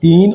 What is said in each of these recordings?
3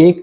1,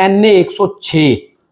NA 106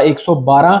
112।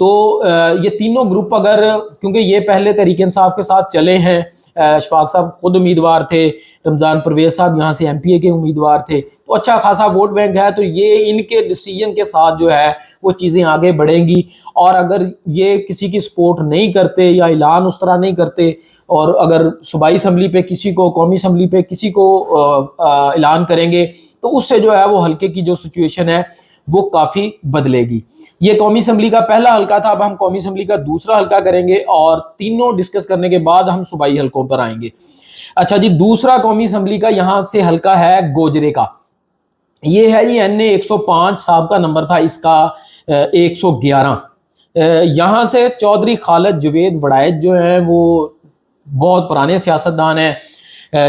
تو یہ تینوں گروپ اگر، کیونکہ یہ پہلے تحریک انصاف کے ساتھ چلے ہیں، اشفاق صاحب خود امیدوار تھے، رمضان پرویز صاحب یہاں سے ایم پی اے کے امیدوار تھے، تو اچھا خاصا ووٹ بینک ہے، تو یہ ان کے ڈیسیجن کے ساتھ جو ہے وہ چیزیں آگے بڑھیں گی. اور اگر یہ کسی کی سپورٹ نہیں کرتے یا اعلان اس طرح نہیں کرتے، اور اگر صوبائی اسمبلی پہ کسی کو، قومی اسمبلی پہ کسی کو اعلان کریں گے، تو اس سے جو ہے وہ حلقے کی جو سچویشن ہے وہ کافی بدلے گی. یہ قومی اسمبلی کا پہلا حلقہ تھا. اب ہم قومی اسمبلی کا دوسرا حلقہ کریں گے اور تینوں ڈسکس کرنے کے بعد ہم صوبائی حلقوں پر آئیں گے. اچھا جی، دوسرا قومی اسمبلی کا یہاں سے حلقہ ہے گوجرے کا. یہ ہے جی این اے 105 صاحب کا نمبر تھا اس کا 111. یہاں سے چودھری خالد جوید وڑائچ جو ہیں وہ بہت پرانے سیاستدان ہیں.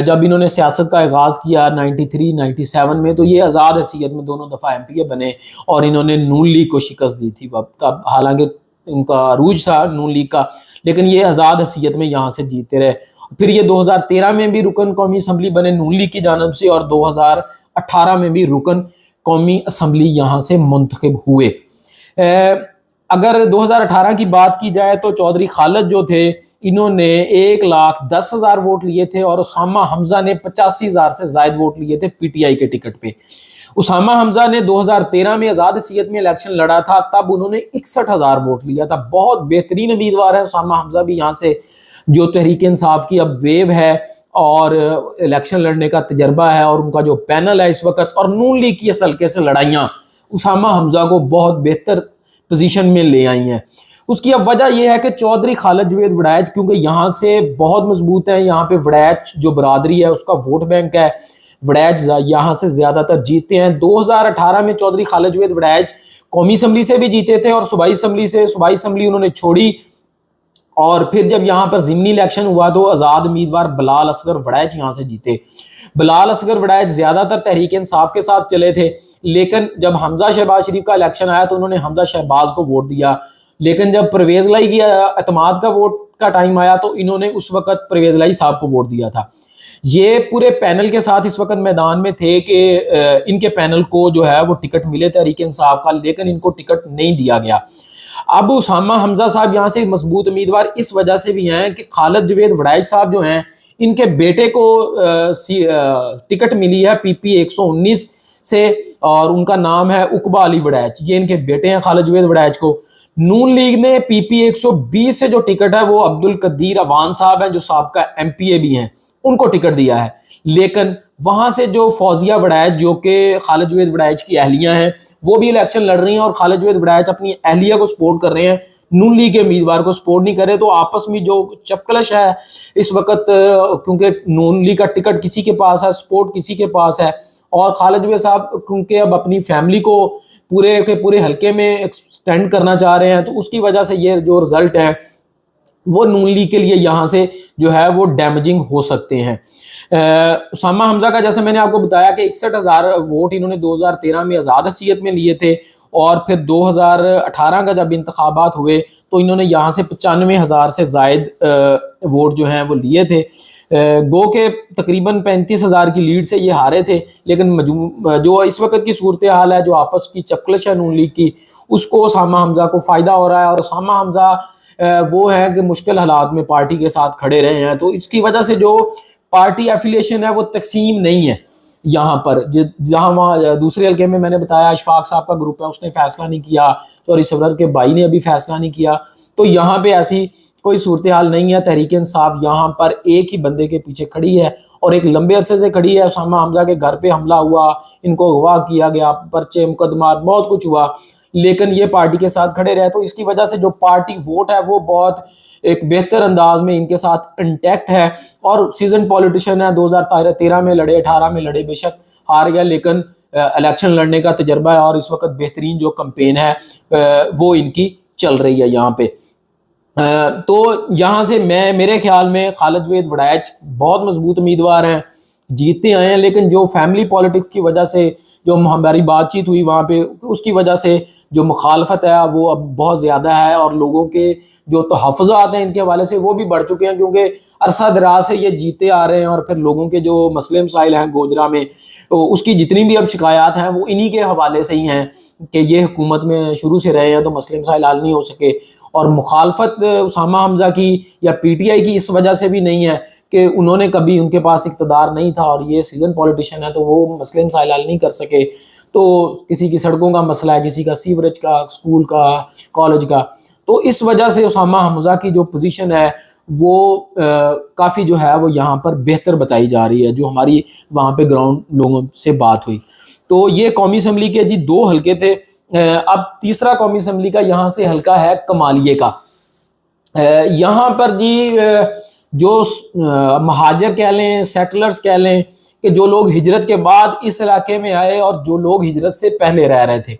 جب انہوں نے سیاست کا آغاز کیا 93 97 میں، تو یہ آزاد حیثیت میں دونوں دفعہ ایم پی اے بنے اور انہوں نے نون لیگ کو شکست دی تھی. تب حالانکہ ان کا عروج تھا نون لیگ کا، لیکن یہ آزاد حیثیت میں یہاں سے جیتے رہے. پھر یہ 2013 میں بھی رکن قومی اسمبلی بنے نون لیگ کی جانب سے، اور 2018 میں بھی رکن قومی اسمبلی یہاں سے منتخب ہوئے. اگر 2018 کی بات کی جائے تو چودھری خالد جو تھے انہوں نے 1,10,000 ووٹ لیے تھے، اور اسامہ حمزہ نے 85,000 سے زائد ووٹ لیے تھے پی ٹی آئی کے ٹکٹ پہ. اسامہ حمزہ نے 2013 میں آزاد حیثیت میں الیکشن لڑا تھا، تب انہوں نے 61,000 ووٹ لیا تھا. بہت بہترین امیدوار ہے اسامہ حمزہ بھی یہاں سے، جو تحریک انصاف کی اب ویو ہے اور الیکشن لڑنے کا تجربہ ہے، اور ان کا جو پینل ہے اس وقت، اور نون لیگ کی اس حلقے سے لڑائیاں اسامہ حمزہ کو بہت بہتر پوزیشن میں لے آئی ہیں. اس کی اب وجہ یہ ہے کہ چودھری خالد جوید وڑائچ کیونکہ یہاں سے بہت مضبوط ہیں، یہاں پہ وڑائچ جو برادری ہے اس کا ووٹ بینک ہے، وڑائچ یہاں سے زیادہ تر جیتے ہیں. 2018 میں چودھری خالد جوید وڑائچ قومی اسمبلی سے بھی جیتے تھے اور صوبائی اسمبلی سے. صوبائی اسمبلی انہوں نے چھوڑی، اور پھر جب یہاں پر ضمنی الیکشن ہوا تو آزاد امیدوار بلال اصغر وڑائچ یہاں سے جیتے. بلال اصغر وڑائچ زیادہ تر تحریک انصاف کے ساتھ چلے تھے، لیکن جب حمزہ شہباز شریف کا الیکشن آیا تو انہوں نے حمزہ شہباز کو ووٹ دیا. لیکن جب پرویز لائی کی اعتماد کا ووٹ کا ٹائم آیا تو انہوں نے اس وقت پرویز لائی صاحب کو ووٹ دیا تھا. یہ پورے پینل کے ساتھ اس وقت میدان میں تھے کہ ان کے پینل کو جو ہے وہ ٹکٹ ملے تحریک انصاف کا، لیکن ان کو ٹکٹ نہیں دیا گیا. اب اسامہ حمزہ صاحب یہاں سے مضبوط امیدوار اس وجہ سے بھی ہیں کہ خالد جوید وڑائچ صاحب جو ہیں ان کے بیٹے کو ٹکٹ ملی ہے پی پی 119 سے، اور ان کا نام ہے عقبہ علی وڑائچ. یہ ان کے بیٹے ہیں خالد جوید وڑائچ کو. نون لیگ نے پی پی 120 سے جو ٹکٹ ہے وہ عبد القدیر اوان صاحب ہیں جو سابقہ ایم پی اے بھی ہیں، ان کو ٹکٹ دیا ہے. لیکن وہاں سے جو فوزیہ وڑائچ جو کہ خالد جوید وڑائچ کی اہلیہ ہیں وہ بھی الیکشن لڑ رہی ہیں، اور خالد جوید وڑائچ اپنی اہلیہ کو سپورٹ کر رہے ہیں، نون لیگ کے امیدوار کو سپورٹ نہیں کر رہے. تو آپس میں جو چپکلش ہے اس وقت، کیونکہ نون لیگ کا ٹکٹ کسی کے پاس ہے، سپورٹ کسی کے پاس ہے، اور خالد جوید صاحب کیونکہ اب اپنی فیملی کو پورے کے پورے حلقے میں ایکسٹینڈ کرنا چاہ رہے ہیں، تو اس کی وجہ سے یہ جو رزلٹ ہے وہ نون لیگ کے لیے یہاں سے جو ہے وہ ڈیمیجنگ ہو سکتے ہیں. اسامہ حمزہ کا جیسے میں نے آپ کو بتایا کہ 61,000 ووٹ انہوں نے 2013 میں آزاد حیثیت میں لیے تھے، اور پھر 2018 کا جب انتخابات ہوئے تو انہوں نے یہاں سے 95,000 سے زائد ووٹ جو ہیں وہ لیے تھے. گو کہ تقریباً 35,000 کی لیڈ سے یہ ہارے تھے. لیکن جو اس وقت کی صورتحال ہے، جو آپس کی چپکلش ہے نون لیگ کی، اس کو اسامہ حمزہ کو فائدہ ہو رہا ہے. اور اسامہ حمزہ وہ ہیں کہ مشکل حالات میں پارٹی کے ساتھ کھڑے رہے ہیں، تو اس کی وجہ سے جو پارٹی ایفیلیشن ہے وہ تقسیم نہیں ہے یہاں پر. جہاں وہاں دوسرے حلقے میں نے بتایا اشفاق صاحب کا گروپ ہے، اس نے فیصلہ نہیں کیا، چوری سرور کے بھائی نے ابھی فیصلہ نہیں کیا، تو یہاں پہ ایسی کوئی صورتحال نہیں ہے. تحریک انصاف یہاں پر ایک ہی بندے کے پیچھے کھڑی ہے اور ایک لمبے عرصے سے کھڑی ہے. اسامہ حمزہ کے گھر پہ حملہ ہوا، ان کو اغوا کیا گیا، پرچے مقدمات بہت کچھ ہوا، لیکن یہ پارٹی کے ساتھ کھڑے رہے. تو اس کی وجہ سے جو پارٹی ووٹ ہے وہ بہت ایک بہتر انداز میں ان کے ساتھ انٹیکٹ ہے. اور سیزن پولیٹیشین ہے، 2013 میں لڑے، 18 میں لڑے، بے شک ہار گیا، لیکن الیکشن لڑنے کا تجربہ ہے، اور اس وقت بہترین جو کمپین ہے وہ ان کی چل رہی ہے یہاں پہ. تو یہاں سے میرے خیال میں خالد جوید وڑائچ بہت مضبوط امیدوار ہیں، جیتتے آئے ہیں، لیکن جو فیملی پولیٹکس کی وجہ سے جو ہماری بات چیت ہوئی وہاں پہ، اس کی وجہ سے جو مخالفت ہے وہ اب بہت زیادہ ہے، اور لوگوں کے جو تحفظات ہیں ان کے حوالے سے وہ بھی بڑھ چکے ہیں، کیونکہ عرصہ دراز سے یہ جیتے آ رہے ہیں، اور پھر لوگوں کے جو مسئلے مسائل ہیں گوجرا میں، تو اس کی جتنی بھی اب شکایات ہیں وہ انہی کے حوالے سے ہی ہیں کہ یہ حکومت میں شروع سے رہے ہیں تو مسئلے مسائل حل نہیں ہو سکے۔ اور مخالفت اسامہ حمزہ کی یا پی ٹی آئی کی اس وجہ سے بھی نہیں ہے کہ انہوں نے کبھی، ان کے پاس اقتدار نہیں تھا اور یہ سیزن پولیٹیشین ہے تو وہ مسئلے مسائل حل نہیں کر سکے، تو کسی کی سڑکوں کا مسئلہ ہے، کسی کا سیوریج کا، اسکول کا، کالج کا، تو اس وجہ سے اسامہ حمزہ کی جو پوزیشن ہے وہ کافی جو ہے وہ یہاں پر بہتر بتائی جا رہی ہے، جو ہماری وہاں پہ گراؤنڈ لوگوں سے بات ہوئی۔ تو یہ قومی اسمبلی کے جی 2 حلقے تھے۔ اب تیسرا قومی اسمبلی کا یہاں سے حلقہ ہے کمالیے کا۔ یہاں پر جی جو مہاجر کہہ لیں، سیٹلرز کہہ لیں، کہ جو لوگ ہجرت کے بعد اس علاقے میں آئے اور جو لوگ ہجرت سے پہلے رہ رہے تھے،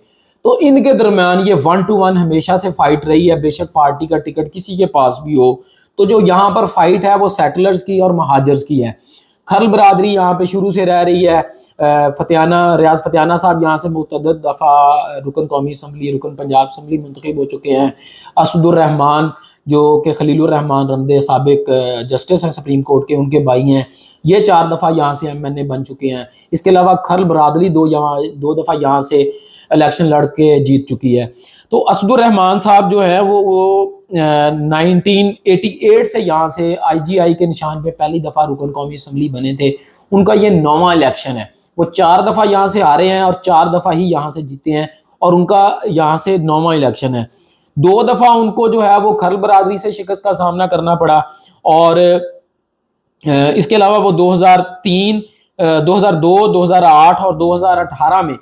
تو ان کے درمیان یہ 1 to 1 ہمیشہ سے فائٹ رہی ہے، بے شک پارٹی کا ٹکٹ کسی کے پاس بھی ہو، تو جو یہاں پر فائٹ ہے وہ سیٹلرز کی اور مہاجرز کی ہے۔ کھرل برادری یہاں پہ شروع سے رہ رہی ہے، ریاض فتیانہ صاحب یہاں سے متعدد دفعہ رکن قومی اسمبلی، رکن پنجاب اسمبلی منتخب ہو چکے ہیں۔ اسد الرحمان جو کہ خلیل الرحمان رندے سابق جسٹس ہیں سپریم کورٹ کے، ان کے بھائی ہیں، یہ 4 دفعہ یہاں سے MNA بن چکے ہیں۔ اس کے علاوہ کھرل برادری 2 دفعہ یہاں سے الیکشن لڑ کے جیت چکی ہے۔ تو اسد الرحمان صاحب جو ہیں وہ 1988 سے یہاں سے IGI کے نشان پہ پہلی دفعہ رکن قومی اسمبلی بنے تھے۔ ان کا یہ 9واں الیکشن ہے، وہ 4 دفعہ یہاں سے ہارے ہیں اور 4 دفعہ ہی یہاں سے جیتے ہیں، اور ان کا یہاں سے 9واں الیکشن ہے۔ 2 دفعہ ان کو جو ہے وہ کھرل برادری سے شکست کا سامنا کرنا پڑا، اور اس کے علاوہ وہ 2003، 2002، 2008 اور 2018 میں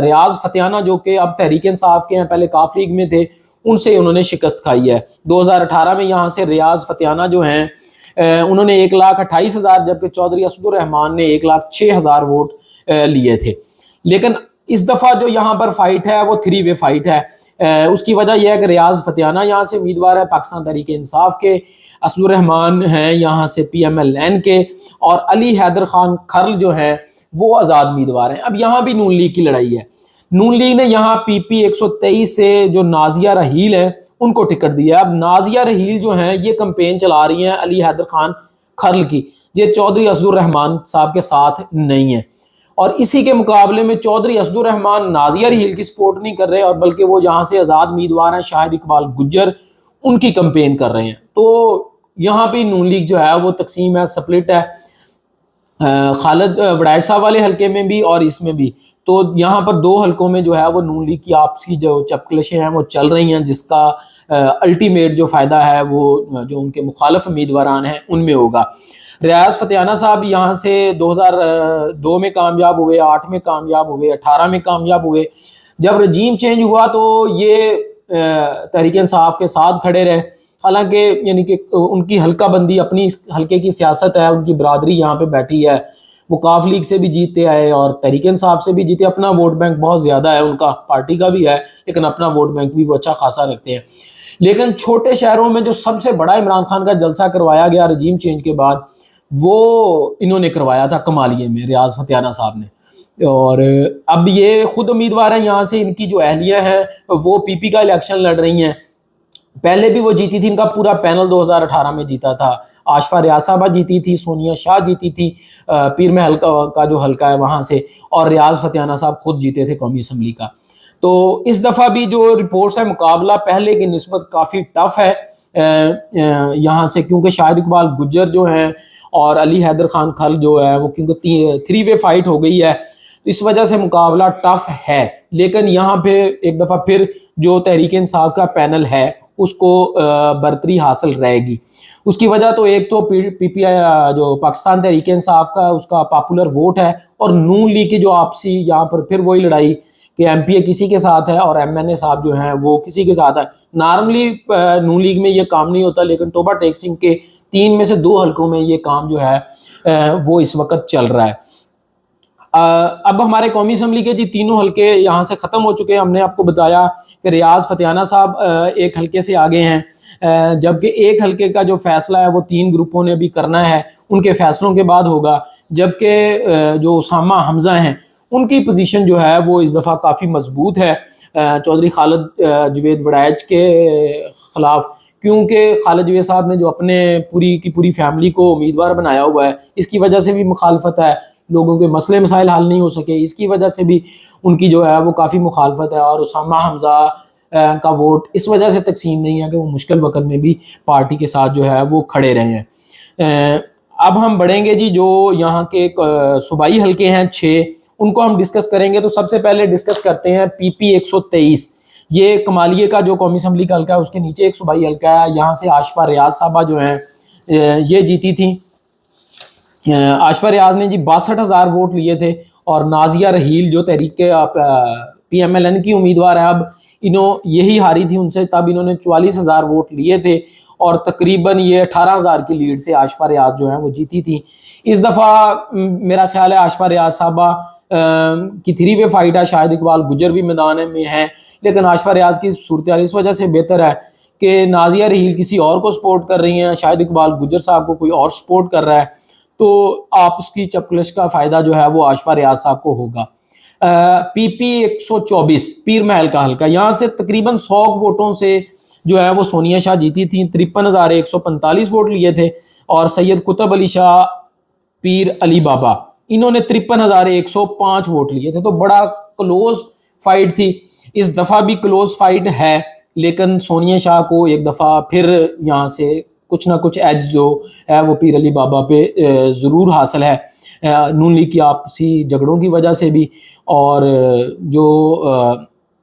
ریاض فتیانہ جو کہ اب تحریک انصاف کے ہیں، پہلے کاف لیگ میں تھے، ان سے انہوں نے شکست کھائی ہے۔ 2018 میں یہاں سے ریاض فتیانہ جو ہیں انہوں نے 1,28,000، جبکہ چودھری اسد الرحمان نے 1,06,000 ووٹ لیے تھے۔ لیکن اس دفعہ جو یہاں پر فائٹ ہے وہ 3 وے فائٹ ہے۔ اس کی وجہ یہ ہے کہ ریاض فتیانہ یہاں سے امیدوار ہے پاکستان تحریک انصاف کے، اسد الرحمان ہیں یہاں سے PMLN کے، اور علی حیدر خان کھرل جو ہیں وہ آزاد امیدوار ہیں۔ اب یہاں بھی نون لیگ کی لڑائی ہے۔ نون لیگ نے یہاں PP 123 سے جو نازیہ رحیل ہیں ان کو ٹکٹ دیا ہے۔ اب نازیہ رحیل جو ہیں یہ کمپین چلا رہی ہیں علی حیدر خان کھرل کی، یہ چودھری اسد الرحمان صاحب کے ساتھ نہیں ہے، اور اسی کے مقابلے میں چودھری اسد الرحمان نازیہ رحیل کی سپورٹ نہیں کر رہے، اور بلکہ وہ یہاں سے آزاد امیدوار ہیں شاہد اقبال گجر، ان کی کمپین کر رہے ہیں۔ تو یہاں پہ نون لیگ جو ہے وہ تقسیم ہے، سپلٹ ہے، خالد وڑائسا والے حلقے میں بھی اور اس میں بھی۔ تو یہاں پر 2 حلقوں میں جو ہے وہ نون لیگ کی آپسی جو چپکلشیں ہیں وہ چل رہی ہیں، جس کا الٹیمیٹ جو فائدہ ہے وہ جو ان کے مخالف امیدواران ہیں ان میں ہوگا۔ ریاض فتیانہ صاحب یہاں سے 2002 میں کامیاب ہوئے، 8 میں کامیاب ہوئے، 18 میں کامیاب ہوئے۔ جب رجیم چینج ہوا تو یہ تحریک انصاف کے ساتھ کھڑے رہے، حالانکہ یعنی کہ ان کی حلقہ بندی اپنی حلقے کی سیاست ہے، ان کی برادری یہاں پہ بیٹھی ہے، وہ کاف لیگ سے بھی جیتے آئے اور تحریک انصاف سے بھی جیتے، اپنا ووٹ بینک بہت زیادہ ہے ان کا، پارٹی کا بھی ہے لیکن اپنا ووٹ بینک بھی وہ اچھا خاصا رکھتے ہیں۔ لیکن چھوٹے شہروں میں جو سب سے بڑا عمران خان کا جلسہ کروایا گیا رجیم چینج کے بعد، وہ انہوں نے کروایا تھا کمالیے میں، ریاض فتیانہ صاحب نے، اور اب یہ خود امیدوار ہیں یہاں سے، ان کی جو اہلیہ ہیں وہ PP کا الیکشن لڑ رہی ہیں۔ پہلے بھی وہ جیتی تھی، ان کا پورا پینل 2018 میں جیتا تھا، آشفہ ریاض صاحبہ جیتی تھی، سونیا شاہ جیتی تھی پیر محل کا جو حلقہ ہے وہاں سے، اور ریاض فتیانہ صاحب خود جیتے تھے قومی اسمبلی کا۔ تو اس دفعہ بھی جو رپورٹس ہے مقابلہ پہلے کی نسبت کافی ٹف ہے یہاں سے، کیونکہ شاہد اقبال گجر جو ہیں اور علی حیدر خان کھرل جو ہے وہ کیونکہ 3 وے فائٹ ہو گئی ہے، اس وجہ سے مقابلہ ٹف ہے۔ لیکن یہاں پہ ایک دفعہ پھر جو تحریک انصاف کا پینل ہے اس کو برتری حاصل رہے گی۔ اس کی وجہ تو ایک تو PPI جو پاکستان تحریک انصاف کا اس کا پاپولر ووٹ ہے، اور نون لیگ کی جو آپسی یہاں پر پھر وہی لڑائی کہ MPA کسی کے ساتھ ہے اور MNA صاحب جو ہیں وہ کسی کے ساتھ ہے۔ نارملی نون لیگ میں یہ کام نہیں ہوتا، لیکن توبہ ٹیک سنگھ کے 3 میں سے 2 حلقوں میں یہ کام جو ہے وہ اس وقت چل رہا ہے۔ اب ہمارے قومی اسمبلی کے جی 3 حلقے یہاں سے ختم ہو چکے ہیں۔ ہم نے آپ کو بتایا کہ ریاض فتیانہ صاحب ایک حلقے سے آگے ہیں، جبکہ ایک حلقے کا جو فیصلہ ہے وہ 3 گروپوں نے ابھی کرنا ہے، ان کے فیصلوں کے بعد ہوگا۔ جبکہ جو اسامہ حمزہ ہیں ان کی پوزیشن جو ہے وہ اس دفعہ کافی مضبوط ہے چودھری خالد جوید وڑائچ کے خلاف، کیونکہ خالد جوید صاحب نے جو اپنے پوری کی پوری فیملی کو امیدوار بنایا ہوا ہے، اس کی وجہ سے بھی مخالفت ہے، لوگوں کے مسئلے مسائل حل نہیں ہو سکے، اس کی وجہ سے بھی ان کی جو ہے وہ کافی مخالفت ہے، اور اسامہ حمزہ کا ووٹ اس وجہ سے تقسیم نہیں ہے کہ وہ مشکل وقت میں بھی پارٹی کے ساتھ جو ہے وہ کھڑے رہے ہیں۔ اب ہم بڑھیں گے جی جو یہاں کے صوبائی حلقے ہیں 6، ان کو ہم ڈسکس کریں گے۔ تو سب سے پہلے ڈسکس کرتے ہیں پی پی 123، یہ کمالیے کا جو قومی اسمبلی کا حلقہ ہے اس کے نیچے ایک صوبائی حلقہ ہے، یہاں سے عاشفہ ریاض صاحبہ جو ہیں یہ جیتی تھیں۔ عاشفہ ریاض نے جی 62,000 ووٹ لیے تھے، اور نازیہ رحیل جو تحریک پی ایم ایل این کی امیدوار ہیں، اب یہی ہاری تھی ان سے، تب انہوں نے 44,000 ووٹ لیے تھے، اور تقریباً یہ 18,000 کی لیڈ سے عاشفہ ریاض جو ہیں وہ جیتی تھی۔ اس دفعہ میرا خیال ہے عاشفہ ریاض صاحبہ کی 3 وے فائٹ ہے، شاہد اقبال گجر بھی میدان میں ہیں، لیکن عاشفہ ریاض کی صورتحال اس وجہ سے بہتر ہے کہ نازیہ رحیل کسی اور کو سپورٹ کر رہی ہیں، شاہد اقبال گجر صاحب کو کوئی اور سپورٹ کر رہا ہے، تو آپس کی چپکلش کا فائدہ جو ہے وہ عاشفہ ریاض صاحب کو ہوگا۔ پی پی 124 پیر محل کا حلقہ، یہاں سے تقریباً 100 ووٹوں سے جو ہے وہ سونیا شاہ جیتی تھیں، 53,145 ووٹ لیے تھے، اور سید قطب علی شاہ پیر علی بابا انہوں نے 53,105 ووٹ لیے تھے، تو بڑا کلوز فائٹ تھی۔ اس دفعہ بھی کلوز فائٹ ہے، لیکن سونیا شاہ کو ایک دفعہ پھر یہاں سے کچھ نہ کچھ ایج جو ہے وہ پیر علی بابا پہ ضرور حاصل ہے، نون لیگ کی آپسی جھگڑوں کی وجہ سے بھی، اور جو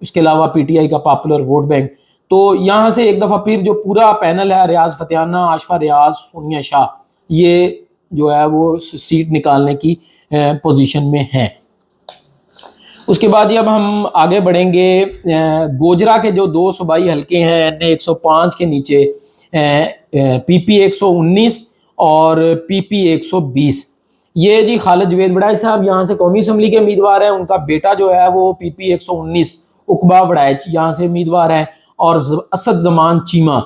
اس کے علاوہ پی ٹی آئی کا پاپولر ووٹ بینک، تو یہاں سے ایک دفعہ پھر جو پورا پینل ہے ریاض فتحانہ، عاشفہ ریاض، سونیا شاہ، یہ جو ہے وہ سیٹ نکالنے کی پوزیشن میں ہیں۔ اس کے بعد اب ہم آگے بڑھیں گے گوجرا کے جو 2 صوبائی حلقے ہیں این 105 کے نیچے، پی پی 119 اور پی پی 120، یہ جی خالد جوید وڑائچ صاحب یہاں سے قومی اسمبلی کے امیدوار ہیں، ان کا بیٹا جو ہے وہ پی پی 119 عقبہ وڑائچ یہاں سے امیدوار ہیں، اور اسد زمان چیمہ،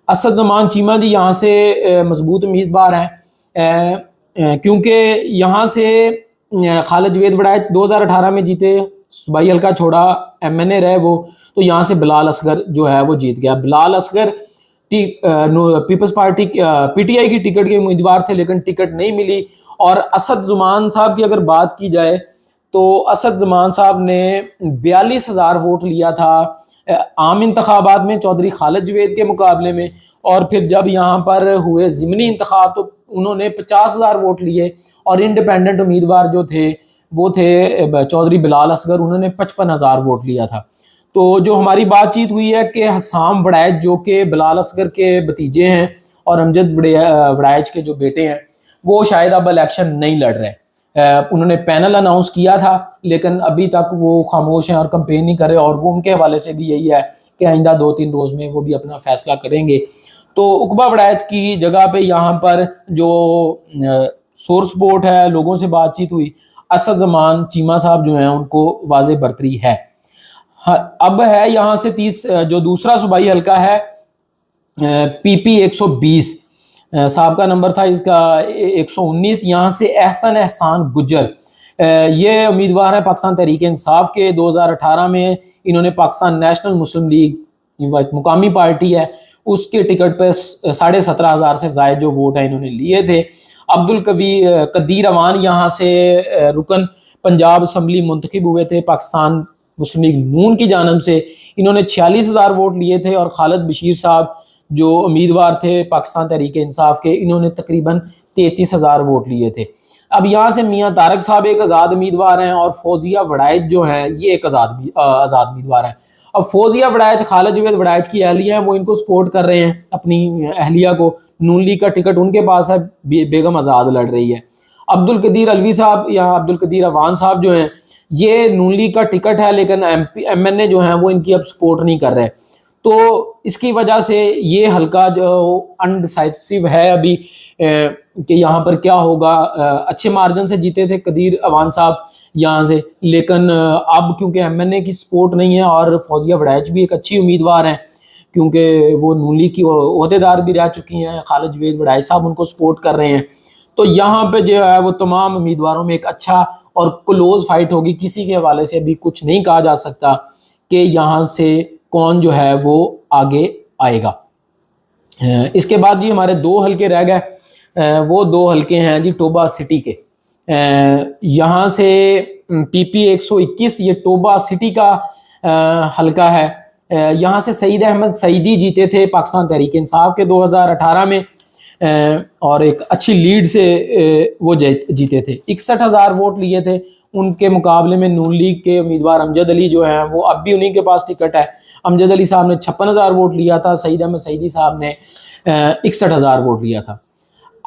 اسد زمان چیمہ جی یہاں سے مضبوط امیدوار ہیں، کیونکہ یہاں سے خالد جوید وڑائچ 2018 میں جیتے، صوبائی حلقہ چھوڑا، ایم این اے رہے وہ، تو یہاں سے بلال اصغر جو ہے وہ جیت گیا۔ Bilal Asghar Peoples Party P T I کی ٹکٹ کے امیدوار تھے، لیکن ٹکٹ نہیں ملی۔ اور اسد زمان صاحب کی اگر بات کی جائے تو اسد زمان صاحب نے 42,000 ووٹ لیا تھا عام انتخابات میں چودھری خالد جوید کے مقابلے میں، اور پھر جب یہاں پر ہوئے ضمنی انتخاب تو انہوں نے 50,000 ووٹ لیے، اور انڈیپینڈنٹ امیدوار جو تھے وہ تھے چودھری بلال اصغر، انہوں نے 55,000 ووٹ لیا تھا۔ تو جو ہماری بات چیت ہوئی ہے کہ حسام وڑائچ جو کہ بلال اصغر کے بھتیجے ہیں اور امجد وڑائچ کے جو بیٹے ہیں، وہ شاید اب الیکشن نہیں لڑ رہے، انہوں نے پینل اناؤنس کیا تھا لیکن ابھی تک وہ خاموش ہیں اور کمپین نہیں کر رہے، اور وہ ان کے حوالے سے بھی یہی ہے کہ آئندہ 2-3 روز میں وہ بھی اپنا فیصلہ کریں گے۔ تو عقبہ وڑائچ کی جگہ پہ یہاں پر جو سورس ووٹ ہے، لوگوں سے بات چیت ہوئی، اسد زمان چیمہ صاحب جو ہیں ان کو واضح برتری ہے۔ اب ہے یہاں سے جو دوسرا صوبائی حلقہ ہے پی پی 120، صاحب کا نمبر تھا اس کا 119، یہاں سے احسان گجر یہ امیدوار ہیں پاکستان تحریک انصاف کے۔ 2018 میں انہوں نے پاکستان نیشنل مسلم لیگ، ایک مقامی پارٹی ہے، اس کے ٹکٹ پہ 17,500 سے زائد جو ووٹ ہیں انہوں نے لیے تھے۔ عبدالقدیر اوان یہاں سے رکن پنجاب اسمبلی منتخب ہوئے تھے پاکستان مسلم لیگ نون کی جانب سے، انہوں نے 46,000 ووٹ لیے تھے، اور خالد بشیر صاحب جو امیدوار تھے پاکستان تحریک انصاف کے، انہوں نے تقریباً 33,000 ووٹ لیے تھے۔ اب یہاں سے میاں طارق صاحب ایک آزاد امیدوار ہیں، اور فوزیہ وڑائچ جو ہیں یہ ایک آزاد امیدوار ہیں۔ اب فوزیہ وڑائچ خالد جوید وڑائچ کی اہلیہ ہیں، وہ ان کو سپورٹ کر رہے ہیں، اپنی اہلیہ کو، نون لیگ کا ٹکٹ ان کے پاس ہے، بیگم آزاد لڑ رہی ہے۔ عبدالقدیر الوی صاحب یا عبدالقدیر اوان صاحب جو ہیں یہ نون لیگ کا ٹکٹ ہے، لیکن ایم این اے جو ہیں وہ ان کی اب سپورٹ نہیں کر رہے، تو اس کی وجہ سے یہ حلقہ جو انڈیسائسو ہے ابھی کہ یہاں پر کیا ہوگا۔ اچھے مارجن سے جیتے تھے قدیر اوان صاحب یہاں سے، لیکن اب کیونکہ ایم این اے کی سپورٹ نہیں ہے، اور فوزیہ وڑائچ بھی ایک اچھی امیدوار ہیں کیونکہ وہ نون لیگ کی عہدیدار بھی رہ چکی ہیں، خالد جوید وڑائچ صاحب ان کو سپورٹ کر رہے ہیں، تو یہاں پہ جو ہے وہ تمام امیدواروں میں ایک اچھا اور کلوز فائٹ ہوگی. کسی کے حوالے سے ابھی کچھ نہیں کہا جا سکتا کہ یہاں سے کون جو ہے وہ آگے آئے گا. اس کے بعد جی ہمارے 2 حلقے رہ گئے. وہ 2 حلقے ہیں جی ٹوبہ سٹی کے. یہاں سے پی پی 121 یہ ٹوبہ سٹی کا حلقہ ہے. یہاں سے سعید احمد سعیدی جیتے تھے پاکستان تحریک انصاف کے 2018 میں, اور ایک اچھی لیڈ سے وہ جیتے تھے. 61,000 ووٹ لیے تھے. ان کے مقابلے میں نون لیگ کے امیدوار امجد علی جو ہیں وہ اب بھی انہیں کے پاس ٹکٹ ہے. امجد علی صاحب نے 56,000 ووٹ لیا تھا, سعید احمد سعیدی صاحب نے 61,000 ووٹ لیا تھا.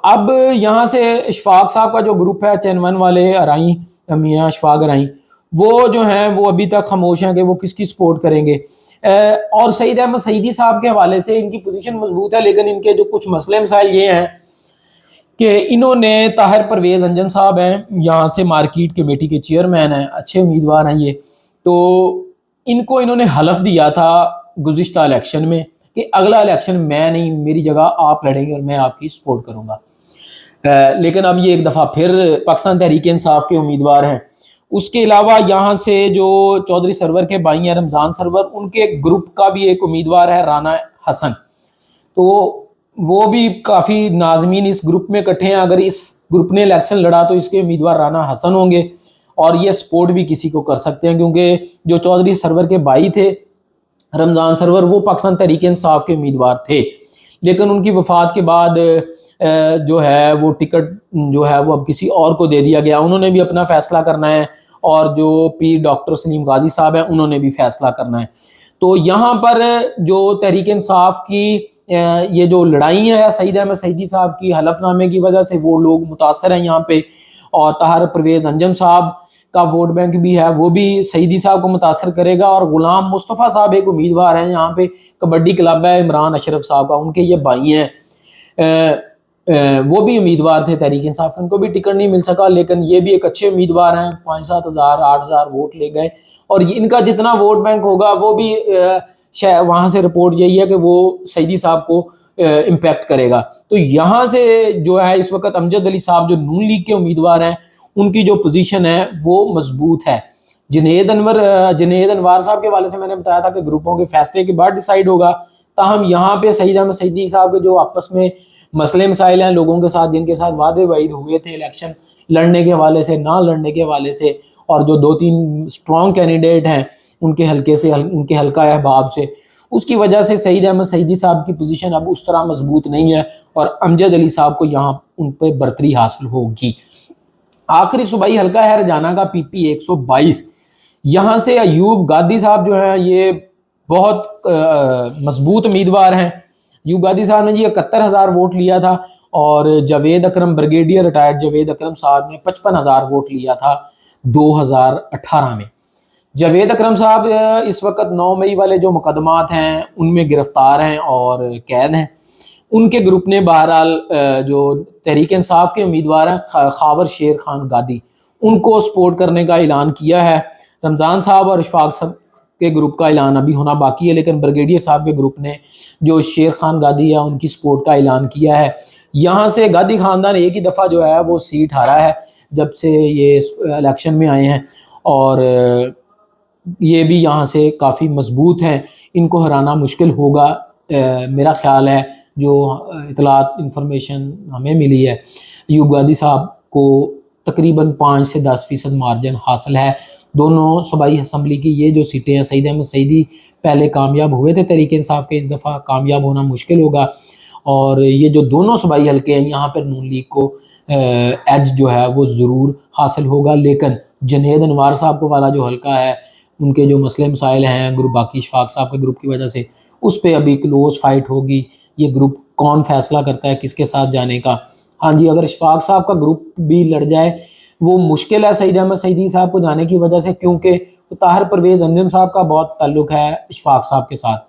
اب یہاں سے اشفاق صاحب کا جو گروپ ہے چین 1 والے ارائیں, میاں اشفاق ارائیں, وہ جو ہیں وہ ابھی تک خاموش ہیں کہ وہ کس کی سپورٹ کریں گے. اور سعید احمد سعیدی صاحب کے حوالے سے ان کی پوزیشن مضبوط ہے, لیکن ان کے جو کچھ مسئلے مسائل یہ ہیں کہ انہوں نے طاہر پرویز انجم صاحب ہیں, یہاں سے مارکیٹ کمیٹی کے چیئرمین ہیں, اچھے امیدوار ہیں یہ, تو ان کو انہوں نے حلف دیا تھا گزشتہ الیکشن میں کہ اگلا الیکشن میں نہیں, میری جگہ آپ لڑیں گے اور میں آپ کی سپورٹ کروں گا. لیکن اب یہ ایک دفعہ پھر پاکستان تحریک انصاف کے امیدوار ہیں. اس کے علاوہ یہاں سے جو چودھری سرور کے بھائی ہیں رمضان سرور, ان کے گروپ کا بھی ایک امیدوار ہے رانا حسن. تو وہ بھی کافی ناظمین اس گروپ میں اکٹھے ہیں. اگر اس گروپ نے الیکشن لڑا تو اس کے امیدوار رانا حسن ہوں گے, اور یہ سپورٹ بھی کسی کو کر سکتے ہیں, کیونکہ جو چودھری سرور کے بھائی تھے رمضان سرور وہ پاکستان تحریک انصاف کے امیدوار تھے, لیکن ان کی وفات کے بعد جو ہے وہ ٹکٹ جو ہے وہ اب کسی اور کو دے دیا گیا. انہوں نے بھی اپنا فیصلہ کرنا ہے, اور جو پیر ڈاکٹر سلیم غازی صاحب ہیں انہوں نے بھی فیصلہ کرنا ہے. تو یہاں پر جو تحریک انصاف کی یہ جو لڑائی ہے سعید احمد سعیدی صاحب کی حلف نامے کی وجہ سے وہ لوگ متاثر ہیں یہاں پہ, اور طاہر پرویز انجم صاحب کا ووٹ بینک بھی ہے وہ بھی سعیدی صاحب کو متاثر کرے گا. اور غلام مصطفیٰ صاحب ایک امیدوار ہیں یہاں پہ, کبڈی کلب ہے عمران اشرف صاحب کا, ان کے یہ بھائی ہیں, وہ بھی امیدوار تھے تحریک انصاف, ان کو بھی ٹکٹ نہیں مل سکا, لیکن یہ بھی ایک اچھے امیدوار ہیں. 5-7 ہزار 8,000 ووٹ لے گئے, اور ان کا جتنا ووٹ بینک ہوگا وہ بھی وہاں سے رپورٹ یہی ہے کہ وہ سعیدی صاحب کو امپیکٹ کرے گا. تو یہاں سے جو ہے اس وقت امجد علی صاحب جو نون لیگ کے امیدوار ہیں ان کی جو پوزیشن ہے وہ مضبوط ہے. جنید انوار صاحب کے حوالے سے میں نے بتایا تھا کہ گروپوں کے فیصلے کے بعد ڈیسائیڈ ہوگا, تاہم یہاں پہ سعید احمد سعیدی صاحب کے جو آپس میں مسئلے مسائل ہیں لوگوں کے ساتھ, جن کے ساتھ وعدے وعید ہوئے تھے الیکشن لڑنے کے حوالے سے, نہ لڑنے کے حوالے سے, اور جو 2-3 اسٹرانگ کینڈیڈیٹ ہیں ان کے حلقے سے, ان کے حلقہ احباب سے, اس کی وجہ سے سعید احمد سعیدی صاحب کی پوزیشن اب اس طرح مضبوط نہیں ہے, اور امجد علی صاحب کو یہاں ان پہ برتری حاصل ہوگی. آخری صوبائی حلقہ ہے رجانہ کا پی پی 122. یہاں سے ایوب گادی صاحب جو ہیں یہ بہت مضبوط امیدوار ہیں. ایوب گادی صاحب نے جی 71,000 ووٹ لیا تھا, اور جاوید اکرم بریگیڈیئر ریٹائرڈ جاوید اکرم صاحب نے 55,000 ووٹ لیا تھا 2018 میں. جاوید اکرم صاحب اس وقت 9 مئی والے جو مقدمات ہیں ان میں گرفتار ہیں اور قید ہیں. ان کے گروپ نے بہرحال جو تحریک انصاف کے امیدوار ہیں خاور شیر خان گادی, ان کو سپورٹ کرنے کا اعلان کیا ہے. رمضان صاحب اور اشفاق صاحب کے گروپ کا اعلان ابھی ہونا باقی ہے, لیکن بریگیڈیئر صاحب کے گروپ نے جو شیر خان گادی ہے ان کی سپورٹ کا اعلان کیا ہے. یہاں سے گادی خاندان ایک ہی دفعہ جو ہے وہ سیٹ ہارا ہے جب سے یہ الیکشن میں آئے ہیں, اور یہ بھی یہاں سے کافی مضبوط ہیں, ان کو ہرانا مشکل ہوگا میرا خیال ہے. جو اطلاعات انفارمیشن ہمیں ملی ہے ایوب گادی صاحب کو تقریباً 5 سے 10% مارجن حاصل ہے. دونوں صوبائی اسمبلی کی یہ جو سیٹیں ہیں, سعید احمد سعیدی پہلے کامیاب ہوئے تھے تحریک انصاف کے, اس دفعہ کامیاب ہونا مشکل ہوگا. اور یہ جو دونوں صوبائی حلقے ہیں یہاں پر نون لیگ کو ایج جو ہے وہ ضرور حاصل ہوگا, لیکن جنید انوار صاحب کو والا جو حلقہ ہے ان کے جو مسئلے مسائل ہیں گروپ باقی اشفاق صاحب کے گروپ کی وجہ سے, اس پہ ابھی کلوز فائٹ ہوگی. یہ گروپ کون فیصلہ کرتا ہے کس کے ساتھ جانے کا. ہاں جی, اگر اشفاق صاحب کا گروپ بھی لڑ جائے وہ مشکل ہے سعید احمد سعیدی صاحب کو جانے کی وجہ سے, کیونکہ طاہر پرویز انجم صاحب کا بہت تعلق ہے اشفاق صاحب کے ساتھ.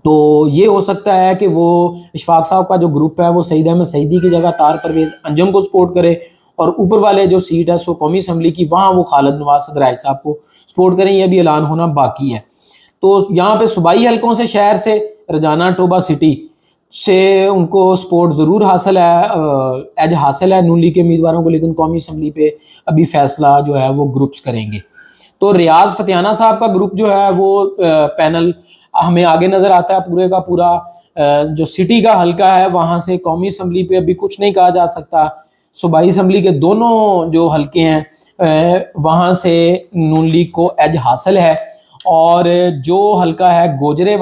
تو یہ ہو سکتا ہے کہ وہ اشفاق صاحب کا جو گروپ ہے وہ سعید احمد سعیدی کی جگہ طاہر پرویز انجم کو سپورٹ کرے, اور اوپر والے جو سیٹ ہے سو قومی اسمبلی کی وہاں وہ خالد نواز صدرائی صاحب کو سپورٹ کریں. یہ بھی اعلان ہونا باقی ہے. تو یہاں پہ صوبائی حلقوں سے شہر سے رجانہ ٹوبہ سٹی, سے ان کو سپورٹ ضرور حاصل ہے، ایج حاصل ہے نون لیگ کے امیدواروں کو، لیکن قومی اسمبلی پہ ابھی فیصلہ جو ہے وہ گروپس کریں گے۔ تو ریاض فتیانہ صاحب کا گروپ جو ہے وہ پینل ہمیں آگے نظر آتا ہے پورے کا پورا۔ جو سٹی کا حلقہ ہے وہاں سے قومی اسمبلی پہ ابھی کچھ نہیں کہا جا سکتا، صوبائی اسمبلی کے دونوں جو حلقے ہیں وہاں سے نون لیگ کو ایج حاصل ہے۔ اور جو حلقہ ہے گوجرے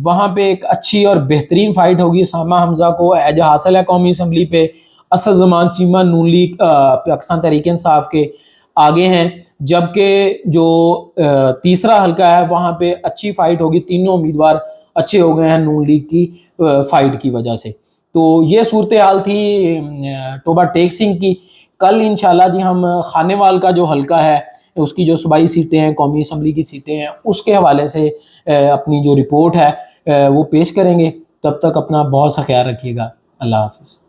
وہاں پہ ایک اچھی اور بہترین فائٹ ہوگی، سامہ حمزہ کو ایج حاصل ہے قومی اسمبلی پہ، اسد زمان چیمہ نون لیگ پاکستان تحریک انصاف کے آگے ہیں، جبکہ جو تیسرا حلقہ ہے وہاں پہ اچھی فائٹ ہوگی، تینوں امیدوار اچھے ہو گئے ہیں نون لیگ کی فائٹ کی وجہ سے۔ تو یہ صورتحال تھی ٹوبہ ٹیک سنگھ کی۔ کل انشاءاللہ جی ہم خانے وال کا جو حلقہ ہے اس کی جو صوبائی سیٹیں ہیں، قومی اسمبلی کی سیٹیں ہیں، اس کے حوالے سے اپنی جو رپورٹ ہے وہ پیش کریں گے۔ تب تک اپنا بہت سا خیال رکھیے گا۔ اللہ حافظ۔